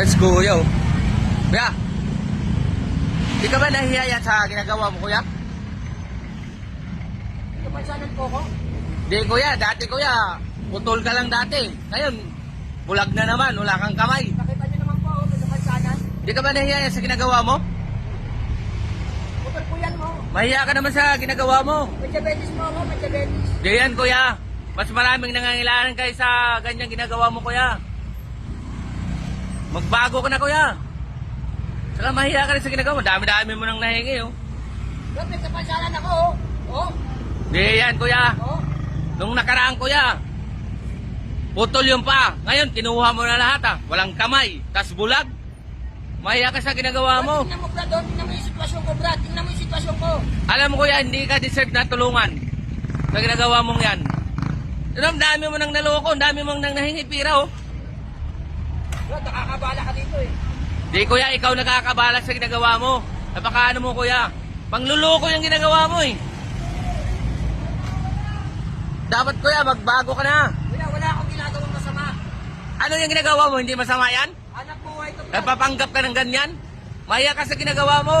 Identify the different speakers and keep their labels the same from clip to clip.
Speaker 1: Let's go, yo. Kuya, di ka ba nahihiya sa ginagawa mo, kuya?
Speaker 2: Kapansanan po ko?
Speaker 1: Di, kuya. Dati, kuya, putol ka lang dati. Ngayon, bulag na naman. Wala kang kamay.
Speaker 2: Nakita niyo naman po ako, may kapansanan.
Speaker 1: Di ka ba nahihiya sa ginagawa mo?
Speaker 2: Putol po yan mo.
Speaker 1: Mahiya ka naman sa ginagawa mo.
Speaker 2: May diabetes po ako, may diabetes.
Speaker 1: Di yan, kuya. Mas maraming nangangailangan kayo sa ganyang ginagawa mo, kuya. Magbago ka na, kuya. Saka mahiya ka rin sa ginagawa mo. Dami-dami mo nang nahingi, oh.
Speaker 2: Ba't may kapansanan ako, oh? Oh?
Speaker 1: Di yan, kuya.
Speaker 2: Oh?
Speaker 1: Nung nakaraan, kuya, putol yung pa. Ngayon, kinuha mo na lahat, ah. Walang kamay. Tas bulag. Mahiya ka sa ginagawa mo.
Speaker 2: Tingnan mo, Brad, oh. Tingnan mo yung sitwasyon ko, Brad. Tingnan mo yung sitwasyon ko.
Speaker 1: Alam mo, kuya, hindi ka deserve na tulungan sa ginagawa mong yan. Ang dami mo nang naloko. Ang dami mong nang nahingi pira, oh.
Speaker 2: Brad, nakakabala ka dito, eh.
Speaker 1: Di, kuya, ikaw nakakabala sa ginagawa mo. Napakaano mo, kuya. Pangluloko yung ginagawa mo, eh. Dapat, kuya, magbago ka na.
Speaker 2: Kuya, wala akong ginagawang masama.
Speaker 1: Ano yung ginagawa mo? Hindi masama yan?
Speaker 2: Anak buhay ko, Brad.
Speaker 1: Napapanggap ka ng ganyan? Mahiya ka sa ginagawa mo.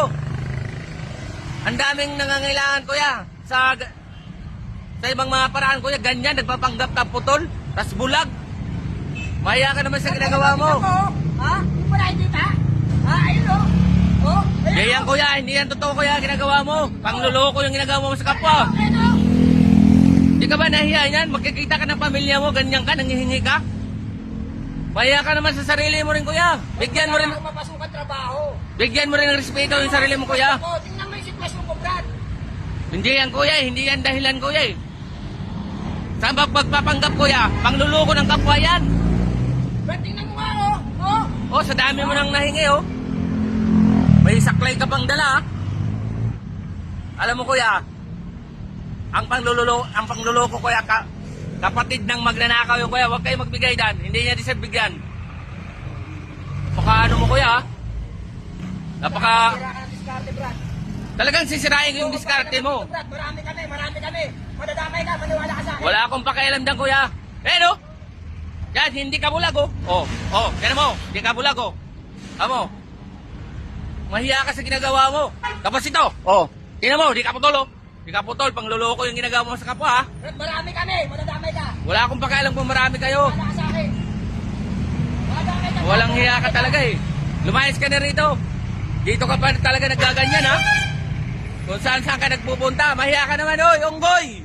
Speaker 1: Ang daming nangangailangan, kuya. Sa ibang mga paraan, kuya, ganyan. Nagpapanggap ka putol. Tas bulag. Mahiya ka naman sa ginagawa mo.
Speaker 2: Ha? Hindi mo nakikita? Ha? Ayun, oh. Oh? Ayun,
Speaker 1: Di yan, kuya. Hindi yan totoo, kuya, ginagawa mo. Pangluloko yung ginagawa mo sa kapwa.
Speaker 2: Ayun, oh.
Speaker 1: Di ka ba nahiya yan? Magkikita ka ng pamilya mo, ganyan ka, nangihingi ka? Mahiya ka naman sa sarili mo rin, kuya. Bigyan mo rin,
Speaker 2: Wala akong mapasukan trabaho.
Speaker 1: bigyan mo rin ng respeto yung sarili mo, kuya.
Speaker 2: Tingnan mo yung sitwasyon ko, Brad.
Speaker 1: Hindi yan, kuya. Hindi yan dahilan, kuya. Sa pagpapanggap, kuya, pangluloko ng kapwa yan.
Speaker 2: Brad, tingnan mo nga, oh. Oh?
Speaker 1: Oh, sa dami mo nang nahingi, oh. May saklay ka pang dala, ah. Alam mo, kuya, ang pangluloko, kuya, kapatid ng magnanakaw yung kuya, huwag kayo magbigay dan. Hindi niya deserve bigyan. Ano mo, kuya, ah. Napaka...
Speaker 2: Sira ka ng diskarte, Brad.
Speaker 1: Talagang sisirain yung diskarte mo.
Speaker 2: Brad, marami kami. Madadamay ka, maniwala ka sa akin.
Speaker 1: Wala akong pakialam dyan, kuya. Pero, yan, hindi ka bulag, oh. Oh, yan mo, hindi ka bulag, oh. Amo, mahiya ka sa ginagawa mo. Tapos ito, oh, tingnan mo, di ka putol, oh. Di ka putol, pangluloko yung ginagawa mo sa kapwa, ha.
Speaker 2: Brad, marami kami, madadamay ka.
Speaker 1: Wala akong pakialam kung marami kayo.
Speaker 2: Wala ka sa akin. Madadamay ka.
Speaker 1: Walang hiya ka talaga, eh. Lumayas ka na rito. Dito ka pa talaga nagaganyan, ha. Kung saan ka nagpupunta, mahiya ka naman, oy, unggoy.